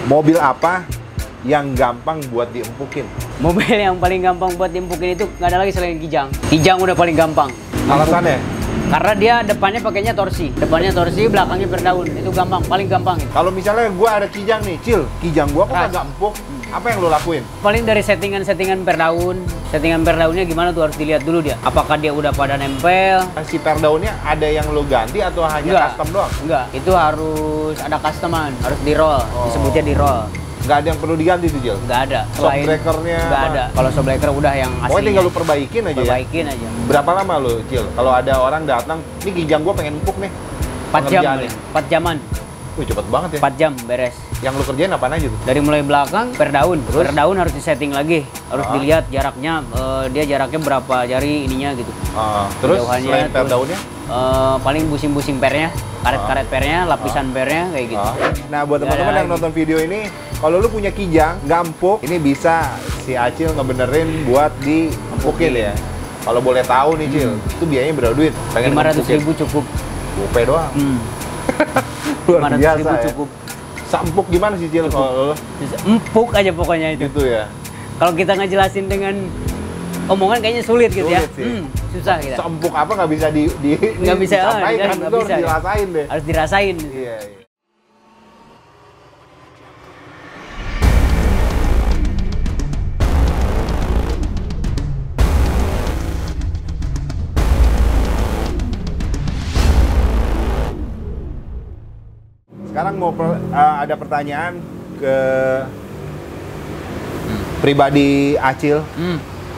Mobil apa yang gampang buat diempukin? Mobil yang paling gampang buat diempukin itu nggak ada lagi selain Kijang. Kijang udah paling gampang. Alasannya? Karena dia depannya pakainya torsi. Depannya torsi, belakangnya berdaun. Itu gampang, paling gampang itu. Kalau misalnya gua ada Kijang nih, Cil, Kijang gua kok Keras. agak empuk, apa yang lo lakuin? Paling dari settingan-settingan perdaun. Settingan perdaunnya gimana tuh harus dilihat dulu dia. Apakah dia udah pada nempel? Si perdaunnya ada yang lo ganti atau hanya Enggak. custom doang? Enggak, itu harus ada customan, harus di roll. Oh. Disebutnya di roll. Nggak ada yang perlu diganti tuh, Cil? Nggak ada. Shockbreakernya Nggak apa? ada. Kalau shockbreaker udah yang aslinya. Pokoknya tinggal lo perbaikin aja Perbaikin ya? aja. Berapa lama lo, Cil? Kalau ada orang datang, nih Kijang gua pengen empuk nih. 4 jam, Pengerjaannya. 4 jaman. Wih, cepet banget ya. 4 jam beres. Yang lo kerjain apaan aja tuh? Dari mulai belakang perdaun. Terus? Perdaun harus disetting lagi. Harus Ah. dilihat jaraknya, dia jaraknya berapa jari ininya gitu. Terus Jauhannya, selain terus, perdaunnya? paling busing-busing pernya, karet-karet pernya, lapisan pernya kayak gitu. Nah, buat Nggak teman-teman ada yang lagi. nonton video ini, kalau lu punya Kijang, nggak empuk, ini bisa si Acil ngebenerin buat diempukin ya. Kalau boleh tahu nih, Cil, itu biayanya berapa duit? 500.000 cukup. Gope doang. Luar 500.000 biasa ya. cukup. Seempuk gimana sih, Cil, kalau lu? Empuk aja pokoknya itu. Gitu ya. Kalau kita ngejelasin dengan omongan kayaknya sulit gitu ya. Sulit sih. Susah kita. Seempuk apa nggak bisa Nggak bisa, disampaikan, nggak itu harus bisa. dirasain deh. Harus dirasain. Iya, iya. Sekarang mau ada pertanyaan ke pribadi Acil.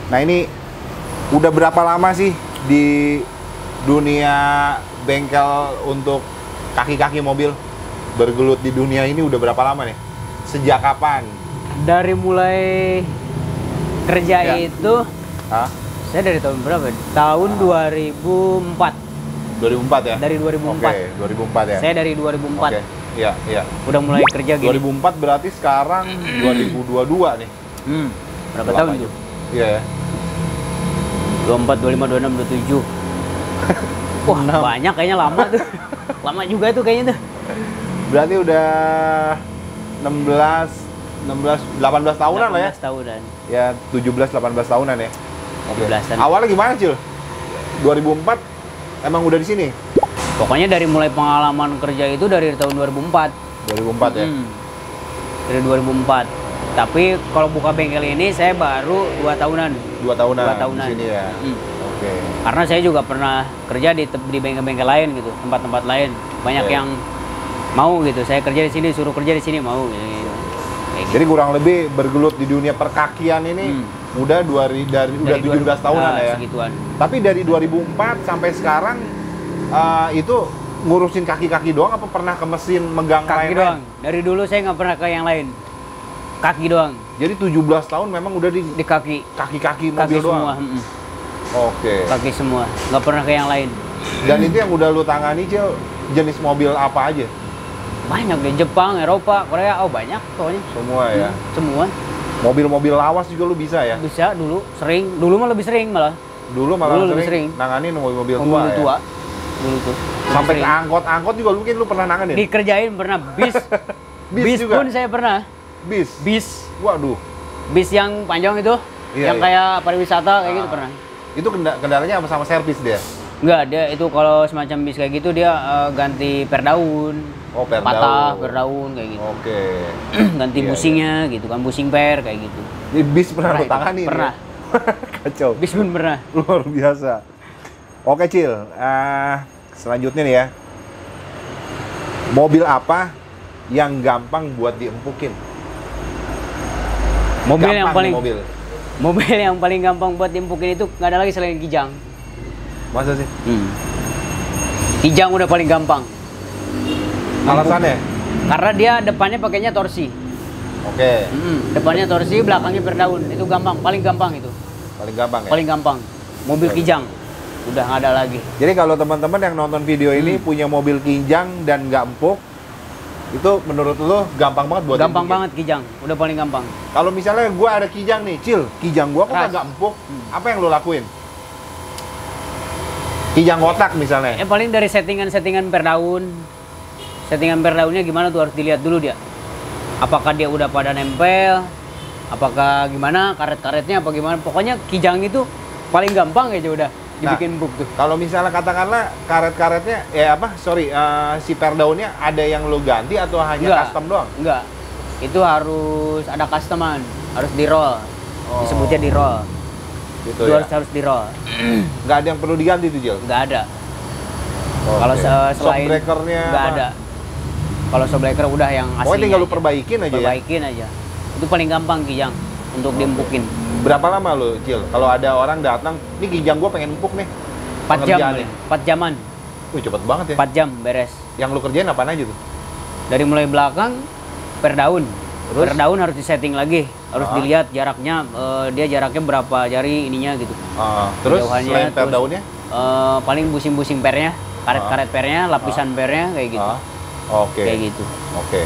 Nah, ini udah berapa lama sih di dunia bengkel untuk kaki-kaki mobil? Bergelut di dunia ini udah berapa lama nih? Sejak kapan? Dari mulai kerja Ya. itu, Hah? saya dari tahun berapa? Tahun 2004. 2004 ya? Dari 2004. Oke, 2004 ya? Saya dari 2004. Oke, iya, iya. Udah mulai kerja gini. 2004 berarti sekarang 2022 nih. Berapa Lama tahun juga. tuh? Iya ya. 24, 25, 26, 27. Wah, banyak kayaknya lama tuh. Lama juga tuh kayaknya tuh. Berarti udah 18 tahunan lah ya? 18 tahunan. Ya, 17-18 tahunan ya. Oke. 17-an. Awalnya gimana, Cil? 2004 emang udah di sini? Pokoknya dari mulai pengalaman kerja itu dari tahun 2004. 2004 ya? Dari 2004. Tapi kalau buka bengkel ini saya baru 2 tahunan. 2 tahunan, 2 tahunan. di sini ya? Oke. Karena saya juga pernah kerja di bengkel-bengkel lain gitu, tempat-tempat lain. Banyak Oke. yang mau gitu. Saya kerja di sini, suruh kerja di sini mau gitu. Kayak gitu. Jadi kurang lebih bergelut di dunia perkakian ini udah dari 17 tahunan ya? Segituan. Tapi dari 2004 sampai sekarang itu ngurusin kaki-kaki doang apa pernah ke mesin megang Kaki lain-lain? doang. Dari dulu saya nggak pernah ke yang lain. Kaki doang. Jadi 17 tahun memang udah di Di kaki. kaki-kaki Kaki mobil semua. doang? Oke. Kaki semua. Nggak pernah ke yang lain. Dan itu yang udah lu tangani, Cil, jenis mobil apa aja? Banyak deh. Jepang, Eropa, Korea. Oh banyak pokoknya. Semua ya? Semua. Mobil-mobil lawas juga lu bisa ya? Bisa dulu. Sering. Dulu mah lebih sering malah. Dulu malah Dulu lebih sering. nanganin mobil-mobil tua, Mobil tua. ya? Dulu tuh. Sampai ke Sering. angkot-angkot juga mungkin lu pernah nanganin? Dikerjain pernah. Bis. Bis juga? pun saya pernah. Bis? Bis. Waduh. Bis yang panjang itu. Iya, yang iya. kayak pariwisata kayak gitu pernah. Itu kendalanya apa sama servis dia? Enggak, dia itu kalau semacam bis kayak gitu dia ganti perdaun. Oh, perdaun. Patah, perdaun kayak gitu. Oke. Ganti Iya, busingnya gitu kan, busing per kayak gitu. Ini bis pernah lu itu. tangani? Pernah. Kacau. Bis pun pernah. Luar biasa. Oke, Cil. Selanjutnya nih ya. Mobil apa yang gampang buat diempukin? Mobil Gampang yang paling nih, mobil yang paling gampang buat diempukin itu nggak ada lagi selain Kijang. Masa sih? Kijang udah paling gampang. Alasannya? Karena dia depannya pakainya torsi. Oke. Depannya torsi, belakangnya perdaun. Itu gampang, paling gampang itu. Paling gampang ya? Paling gampang. Mobil Oke. Kijang. Udah nggak ada lagi. Jadi kalau teman-teman yang nonton video ini punya mobil Kijang dan nggak empuk, itu menurut lo gampang banget buat Gampang diempukin? banget Kijang, udah paling gampang. Kalau misalnya gua ada Kijang nih, Cil, Kijang gua kok Keras. agak empuk, apa yang lo lakuin? Kijang kotak misalnya. Paling dari settingan-settingan perdaun. Settingan perdaunnya gimana tuh harus dilihat dulu dia. apakah dia udah pada nempel, apakah gimana karet-karetnya apa gimana. Pokoknya kijang itu paling gampang aja udah dibikin empuk tuh. Kalau misalnya katakanlah karet-karetnya, si per daunnya ada yang lo ganti atau hanya Enggak. custom doang? Enggak, itu harus ada customan, harus di roll. Disebutnya di roll. Gitu Itu ya? harus di roll. Nggak ada yang perlu diganti tuh, Jil? Nggak ada. Oke. Kalau selain shockbreakernya nggak apa? ada. Kalau shockbreaker udah yang aslinya. Pokoknya tinggal lu aja. perbaikin aja ya? Perbaikin aja. Itu paling gampang kijang untuk diempukin. Berapa lama lo, Cil? Kalau ada orang datang, nih kijang gua pengen empuk nih. 4 jam, pengerjaannya. 4 jaman. Wih, cepet banget ya. 4 jam beres. Yang lu kerjain apaan aja tuh? Dari mulai belakang per daun. Terus? Per daun harus disetting lagi. Harus Ah. dilihat jaraknya, dia jaraknya berapa jari ininya gitu. Terus Jauhannya, selain per terus, daunnya? paling busing-busing pernya, karet-karet pernya, lapisan pernya kayak gitu. Oke. Kayak gitu. Oke.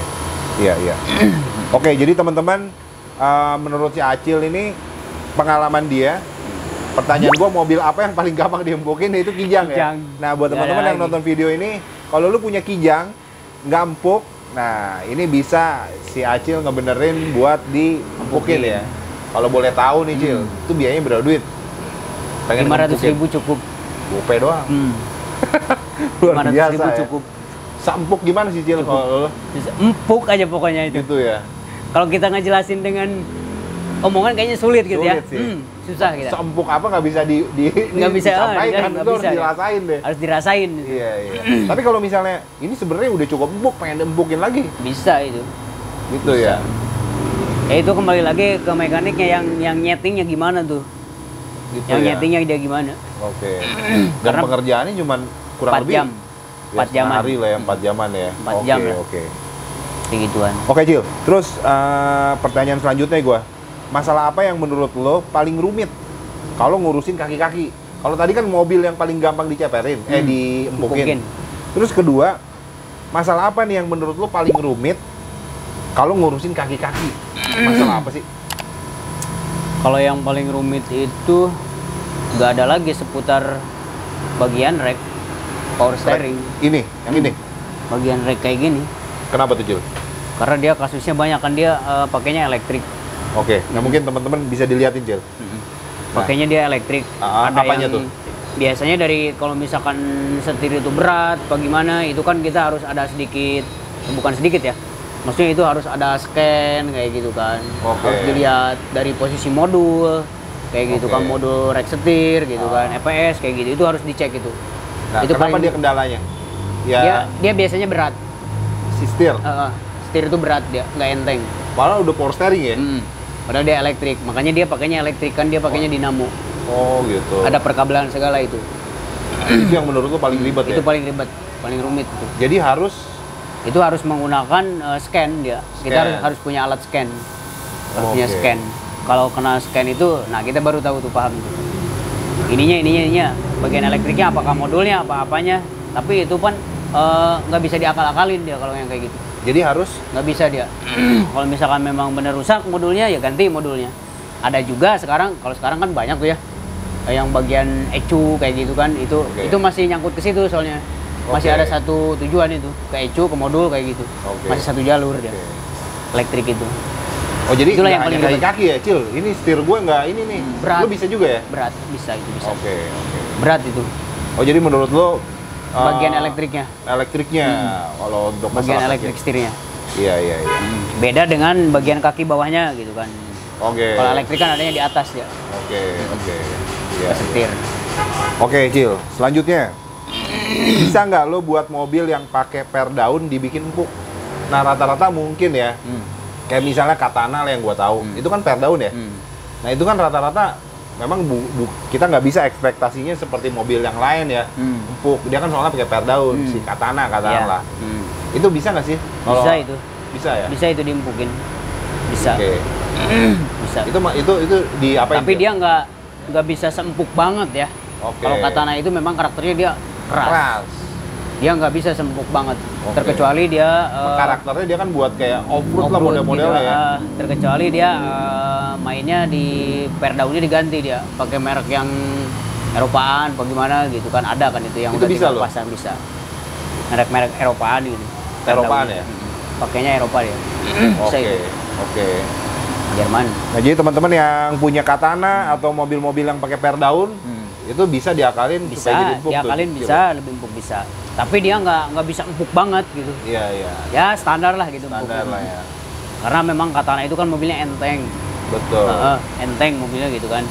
Iya. Oke, jadi teman-teman, menurut si Acil ini pengalaman dia, pertanyaan gua mobil apa yang paling gampang diempukin itu kijang ya. Kijang. Nah, buat Nggak teman-teman ada yang lagi. nonton video ini, kalau lu punya kijang nggak empuk, nah ini bisa si Acil ngebenerin buat diempukin ya. Kalau boleh tahu nih, Cil, itu biayanya berapa duit? 500.000 cukup. Gope doang. Luar 500.000 biasa ya. cukup. Sempuk gimana sih, Cil? Kalau lu? Bisa empuk aja pokoknya itu. Gitu ya. Kalau kita ngejelasin dengan omongan kayaknya sulit gitu ya. Sulit sih. Susah kita. Seempuk apa nggak bisa Nggak bisa, disampaikan, nggak itu harus bisa, ya. dirasain deh. Harus dirasain. Iya. Tapi kalau misalnya ini sebenarnya udah cukup empuk, pengen empukin lagi, Bisa itu. gitu ya. Ya itu kembali lagi ke mekaniknya yang nyetingnya gimana tuh. Gitu Yang ya. nyetingnya dia gimana. Oke. Dan Karena pengerjaannya cuma kurang 4 lebih jam. ya, 4 jaman. hari lah ya, 4 jaman ya. 4 jam lah. Oke. Kayak gituan. Oke, Cil. Terus pertanyaan selanjutnya gua. Masalah apa yang menurut lo paling rumit kalau ngurusin kaki-kaki? Kalau tadi kan mobil yang paling gampang diceperin, diempukin. Empukin. Terus kedua, masalah apa nih yang menurut lo paling rumit kalau ngurusin kaki-kaki? Masalah apa sih? Kalau yang paling rumit itu nggak ada lagi seputar bagian rek, power steering, Ini, yang ini. bagian rek kayak gini. Kenapa tuh, Jul? Karena dia kasusnya banyak kan dia pakainya elektrik. Oke, nah mungkin teman-teman bisa dilihatin, Jul. Pakainya dia elektrik. Apanya tuh? Biasanya dari kalau misalkan setir itu berat, bagaimana itu kan kita harus ada sedikit, bukan sedikit ya. Maksudnya itu harus ada scan kayak gitu kan. Oke. Harus dilihat dari posisi modul kayak gitu Oke. kan, modul rek setir gitu kan, EPS kayak gitu. Itu harus dicek itu. Nah, Itu kenapa paling- dia kendalanya? Ya, Dia biasanya berat. si setir. Setir itu berat dia, nggak enteng. Malah udah power steering ya? Padahal dia elektrik, makanya dia pakainya elektrik kan, dia pakainya dinamo. Oh, gitu. Ada perkabelan segala itu. Itu yang menurut lo paling ribet ya? Itu paling ribet, paling rumit itu. Jadi harus Itu harus menggunakan scan dia. Kita Scan. harus punya alat scan. Harus punya Oke. scan. Kalau kena scan itu, nah kita baru tahu tuh paham. Ininya. Bagian elektriknya apakah modulnya, apa-apanya. Tapi itu kan nggak bisa diakal-akalin dia kalau yang kayak gitu. jadi harus Nggak bisa dia. Kalau misalkan memang benar rusak modulnya, ya ganti modulnya. Ada juga sekarang, kalau sekarang kan banyak tuh ya. Yang bagian ECU kayak gitu kan, Oke. itu masih nyangkut ke situ soalnya. Masih Oke. ada satu tujuan itu, ke ECU, ke modul kayak gitu. Oke. Masih satu jalur dia. Oke. Elektrik itu. Oh, jadi Itulah nggak yang hanya paling ribet. kaki-kaki ya, Cil? Ini setir gue nggak ini nih. Berat. Lo bisa juga ya? Berat, bisa itu bisa. Oke. Berat itu. Oh, jadi menurut lo Bagian elektriknya, elektriknya kalau untuk bagian masalah elektrik kaki. setirnya. Iya. Beda dengan bagian kaki bawahnya gitu kan. Oke. Kalau elektrik kan adanya di atas ya, Oke. Iya. ke setir. Oke, Cil. Selanjutnya, bisa nggak lo buat mobil yang pakai per daun dibikin empuk? Nah, rata-rata mungkin ya. Kayak misalnya Katana lah yang gua tahu. Itu kan per daun ya. Nah, itu kan rata-rata memang kita nggak bisa ekspektasinya seperti mobil yang lain ya. Empuk. Dia kan soalnya pakai per daun, si Katana katakanlah. Itu bisa nggak sih? Bisa itu. Bisa ya? Bisa itu diempukin. Bisa. Oke. Bisa. Itu di apa Tapi dia nggak bisa seempuk banget ya. Oke. Kalau Katana itu memang karakternya dia keras. Dia nggak bisa seempuk banget. Oke. Terkecuali dia Karakternya dia kan buat kayak off-road lah off-road model-modelnya gitu, ya. terkecuali dia mainnya di per daunnya diganti dia pakai merek yang Eropaan bagaimana gitu kan, ada kan itu yang Itu udah bisa tinggal loh? pasang bisa. Merek-merek Eropaan gitu. Per Eropaan daunnya. ya? pakainya Eropa dia. Bisa Oke, itu. oke. Jerman. Nah, jadi teman-teman yang punya Katana atau mobil-mobil yang pakai per daun, itu bisa diakalin Bisa, supaya jadi empuk tuh, diakalin Cil. bisa, lebih empuk bisa. Tapi dia nggak bisa empuk banget gitu. Iya, iya. Ya standar lah gitu. Standar empuk. lah ya. Karena memang Katana itu kan mobilnya enteng. Betul. Enteng mobilnya gitu kan.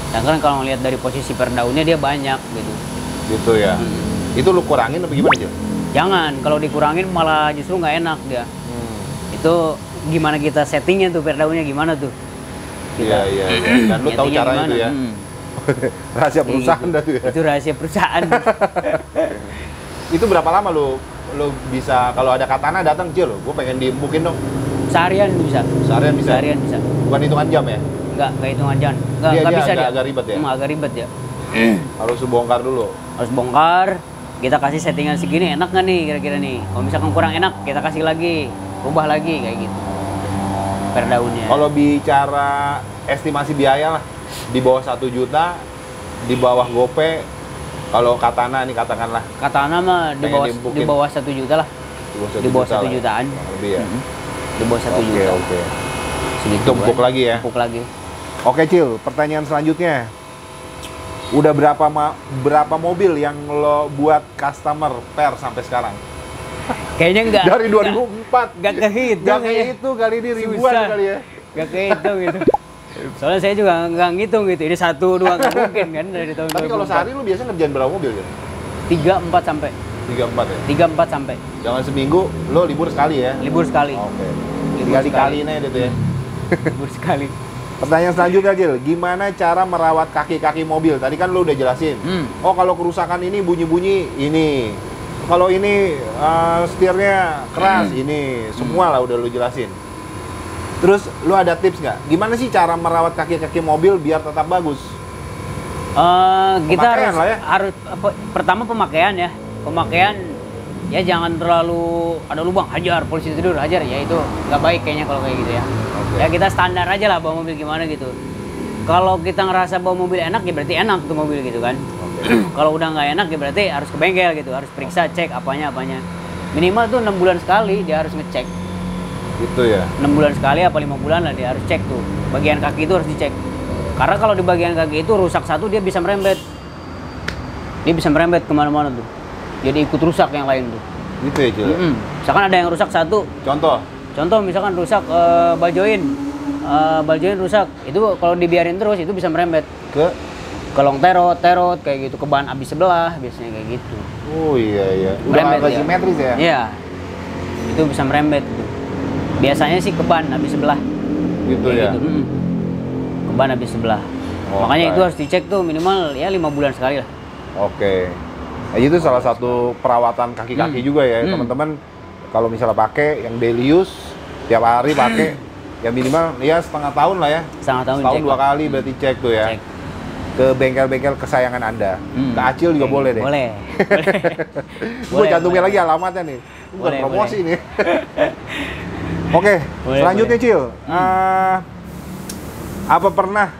Dan kan kalau ngelihat dari posisi per daunnya dia banyak gitu. Gitu ya. Itu lu kurangin apa gimana, Cil? Jangan, kalau dikurangin malah justru nggak enak dia. Itu gimana kita settingnya tuh per daunnya gimana tuh? Iya, iya, iya. Dan lu tahu Settingnya caranya gimana? itu ya. Rahasia perusahaan gitu. dah tuh ya. Itu rahasia perusahaan. Itu berapa lama lu bisa kalau ada Katana datang, Cil, gue pengen diempukin dong. Seharian bisa. Seharian bisa. Seharian bisa. Bukan hitungan jam ya? Nggak hitungan jam. Nggak Dia bisa dia. agak ribet ya? Agak ribet ya. Harus bongkar dulu. Harus bongkar, kita kasih settingan segini, enak nggak nih kira-kira nih? Kalau misalkan kurang enak, kita kasih lagi, rubah lagi kayak gitu. Per daunnya. Kalau bicara estimasi biaya lah, di bawah 1 juta, di bawah gope, kalau Katana nih katakanlah. Katana mah di Pengen bawah 1 juta lah. Di bawah 1 1 jutaan. Lebih ya? Di bawah 1 juta. Oke. Segitu Itu empuk kan. lagi ya? Empuk lagi. Oke, Cil, pertanyaan selanjutnya. Udah berapa mobil yang lo buat customer per sampai sekarang? Kayaknya enggak. Dari 2004. Enggak kehitung. Gak kayak itu kali ini ribuan Susah. kali ya. Enggak kehitung gitu. Soalnya saya juga nggak ngitung gitu. Ini 1, 2 nggak mungkin kan dari tahun. Tapi kalau sehari lu biasa ngerjain berapa mobil ya? 3-4 sampai. 3-4 ya? 3-4 sampai. Jangan seminggu lo libur sekali ya? Libur sekali. Oke. Libur Tinggal sekali. dikaliin aja gitu ya. Libur sekali. Pertanyaan selanjutnya, Gil. Gimana cara merawat kaki-kaki mobil? Tadi kan lo udah jelasin. Oh, kalau kerusakan ini bunyi-bunyi ini. Kalau ini setirnya keras ini. Semua lah udah lo jelasin. Terus lo ada tips nggak? Gimana sih cara merawat kaki-kaki mobil biar tetap bagus? Kita Pemakaian lah ya. harus pertama pemakaian ya. Pemakaian ya jangan terlalu ada lubang hajar, polisi tidur hajar ya, itu nggak baik kayaknya kalau kayak gitu ya. Ya kita standar aja lah bawa mobil gimana gitu. Kalau kita ngerasa bawa mobil enak ya berarti enak tuh mobil gitu kan. Kalau udah nggak enak ya berarti harus ke bengkel gitu, harus periksa cek apanya. Minimal tuh 6 bulan sekali dia harus ngecek. Gitu ya. 6 bulan sekali apa 5 bulan lah dia harus cek tuh. Bagian kaki itu harus dicek. Karena kalau di bagian kaki itu rusak satu dia bisa merembet. Dia bisa merembet kemana-mana tuh. Jadi ikut rusak yang lain tuh. Gitu ya, Cil? Misalkan ada yang rusak satu. Contoh misalkan rusak ball joint rusak. Itu kalau dibiarin terus itu bisa merembet ke long terot kayak gitu, ke ban abis sebelah biasanya kayak gitu. Oh iya. Udah Merembet agak ya. simetris ya? Iya. Itu bisa merembet tuh. Biasanya sih ke ban abis sebelah. Gitu Kayak ya? gitu. Ke ban abis sebelah. Makanya itu harus dicek tuh minimal ya 5 bulan sekali lah. Oke. Nah, itu salah satu perawatan kaki-kaki juga ya, teman-teman. Kalau misalnya pakai yang daily use, tiap hari pakai, ya minimal ya setengah tahun lah ya. Setengah tahun Setahun cek, 2 Pak. kali berarti cek tuh ya. Cek. Ke bengkel-bengkel kesayangan Anda. Ke Acil juga boleh deh. Boleh. Gue cantumin lagi alamatnya nih. Bukan Boleh, promosi nih. Oke, selanjutnya Cil. Apa pernah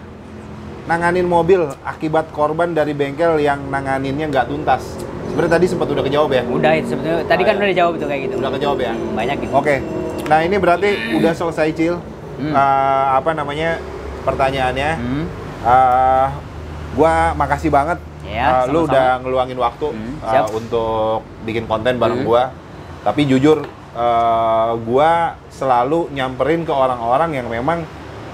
nanganin mobil akibat korban dari bengkel yang nanganinnya nggak tuntas? Sebenarnya tadi sempat udah kejawab ya? Udah itu sebetulnya. Tadi kan udah dijawab tuh kayak gitu. Udah kejawab ya? Banyak gitu. Oke. Nah, ini berarti udah selesai, Cil. Pertanyaannya. Gua makasih banget. Ya, lu sama-sama. udah ngeluangin waktu Siap. untuk bikin konten bareng gua. Tapi jujur, gua selalu nyamperin ke orang-orang yang memang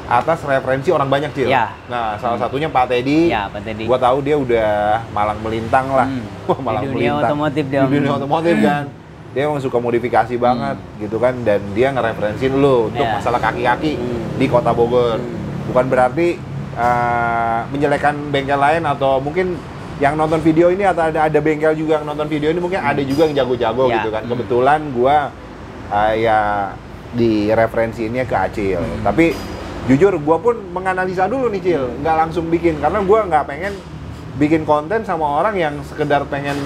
atas referensi orang banyak, Cil. Ya. Nah, salah satunya Pak Teddy. Ya, Pak Teddy. Gua tahu dia udah malang melintang lah. Wah, Di dunia otomotif dia. Di dunia otomotif kan. Dia emang suka modifikasi banget gitu kan, dan dia ngereferensin lu untuk Ya. masalah kaki-kaki di Kota Bogor. Bukan berarti menjelekkan bengkel lain, atau mungkin yang nonton video ini atau ada bengkel juga yang nonton video ini mungkin ada juga yang jago-jago Ya. gitu kan. Kebetulan gua ya di referensinya ke Acil. Tapi jujur gua pun menganalisa dulu nih, Cil. Nggak langsung bikin, karena gua nggak pengen bikin konten sama orang yang sekedar pengen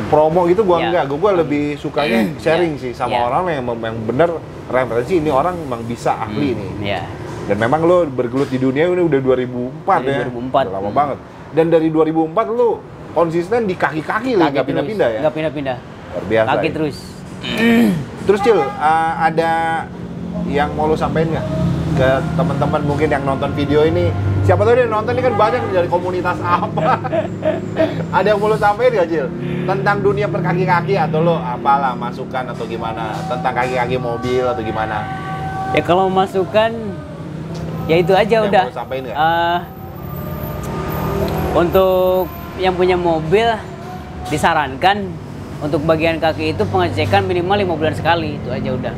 promo gitu. Gua Ya. enggak. Gua lebih sukanya sharing sih sama Ya. orang yang bener referensi, ini orang memang bisa ahli nih. Iya. Dan memang lo bergelut di dunia ini udah 2004 Dari ya. 2004. Udah lama banget. Dan dari 2004 lo konsisten di kaki-kaki lah, nggak pindah-pindah ya. Nggak pindah-pindah. Luar biasa. Kaki ya. terus. Terus Cil, ada yang mau lu sampein nggak ke teman-teman mungkin yang nonton video ini? Siapa tahu dia nonton ini kan banyak dari komunitas apa. Ada yang mau lu sampein nggak Cil? Tentang dunia perkaki-kaki atau lo apalah masukan atau gimana? Tentang kaki-kaki mobil atau gimana? Ya kalau masukan, ya itu aja Yang udah. mau lu sampein nggak? Untuk yang punya mobil disarankan untuk bagian kaki itu pengecekan minimal 5 bulan sekali, itu aja udah.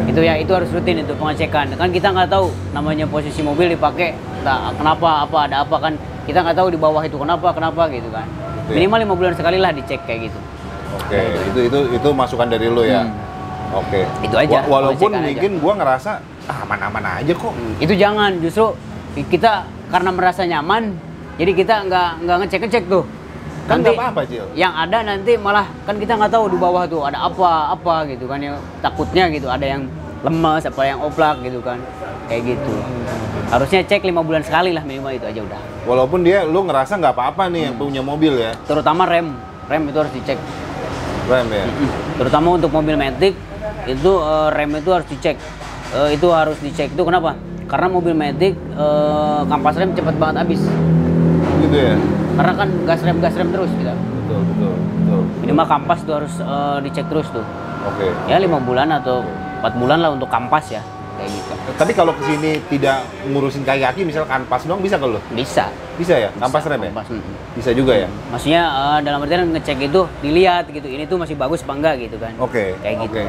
Itu ya. Itu harus rutin itu pengecekan. Kan kita nggak tahu namanya posisi mobil dipakai, kenapa ada apa kan kita nggak tahu di bawah itu kenapa gitu kan. Itu Minimal 5 bulan sekali lah dicek kayak gitu. Oke, itu masukan dari lo ya. Oke. Itu aja. Walaupun pengecekan mungkin gua ngerasa aman-aman aja kok. Itu jangan, justru kita karena merasa nyaman, jadi kita nggak ngecek tuh. Kan Nanti nggak apa-apa Cil. yang ada nanti malah kan kita nggak tahu di bawah tuh ada apa gitu kan ya, takutnya gitu ada yang lemas apa yang oplak gitu kan kayak gitu. Harusnya cek 5 bulan sekali lah minimal, itu aja udah. Walaupun lu ngerasa nggak apa-apa nih yang punya mobil ya. Terutama rem itu harus dicek. Rem ya. Terutama untuk mobil Matic itu rem itu harus dicek. Itu harus dicek itu kenapa? Karena mobil Matic kampas rem cepet banget habis. Gitu ya. Karena kan gas rem terus kita. Betul. Minimal kampas tuh harus dicek terus tuh. Oke. Ya 5 bulan atau 4 bulan lah untuk kampas ya, kayak gitu. Tapi kalau kesini tidak ngurusin kaki-kaki, misal kanpas doang bisa kalau? Bisa. Bisa ya? Kampas rem ya? Kampas, Bisa juga ya? Maksudnya dalam artian ngecek itu dilihat gitu, ini tuh masih bagus apa enggak gitu kan. Oke. Kayak gitu.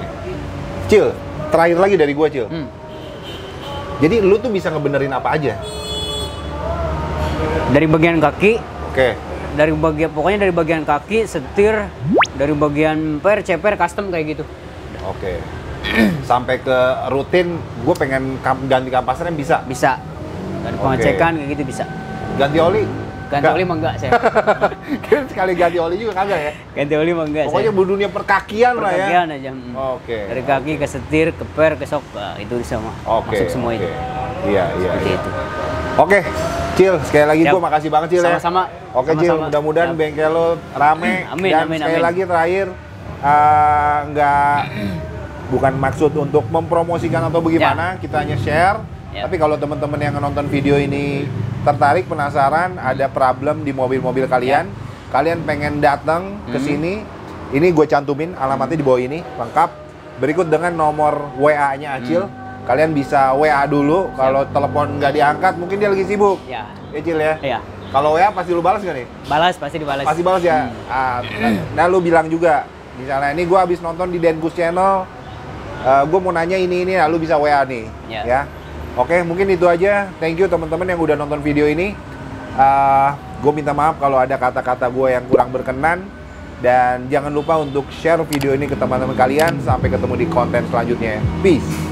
Cil, terakhir lagi dari gua Cil. Jadi lu tuh bisa ngebenerin apa aja? Dari bagian kaki, Oke. pokoknya dari bagian kaki, setir, dari bagian per, ceper, custom kayak gitu. Oke. Sampai ke rutin, gue pengen ganti kampas rem bisa? Bisa. Dari pengecekan kayak gitu bisa. Ganti oli? Ganti oli mah enggak saya. Sekali ganti oli juga kagak ya? Ganti oli mah enggak Pokoknya saya. dunia perkakian lah ya? Perkakian aja. Oke. Dari kaki ke setir, ke per, ke sok, itu bisa mah. Masuk semua itu. Iya. Seperti itu. Oke, Cil, sekali lagi Siap. gue makasih banget Cil ya. Sama-sama. Oke Cil, Sama-sama. mudah-mudahan Siap. bengkel lo rame. Amin, sekali amin. lagi terakhir, bukan maksud untuk mempromosikan atau bagaimana, kita hanya share. Ya. Tapi kalau teman-teman yang nonton video ini tertarik, penasaran, ada problem di mobil-mobil kalian, kalian pengen datang ke sini, ini gue cantumin alamatnya di bawah ini, lengkap. Berikut dengan nomor WA-nya Acil. Kalian bisa WA dulu, kalau telepon nggak diangkat, mungkin dia lagi sibuk. Ya. Cil ya? Iya. Kalau WA pasti lu balas nggak nih? Balas, pasti dibalas. Pasti balas ya? Nah lu bilang juga, misalnya ini gue habis nonton di Denkus Channel, gue mau nanya ini, lu bisa WA nih. Ya. Oke, mungkin itu aja. Thank you teman-teman yang udah nonton video ini. Gue minta maaf kalau ada kata-kata gue yang kurang berkenan. Dan jangan lupa untuk share video ini ke teman-teman kalian. Sampai ketemu di konten selanjutnya. Peace!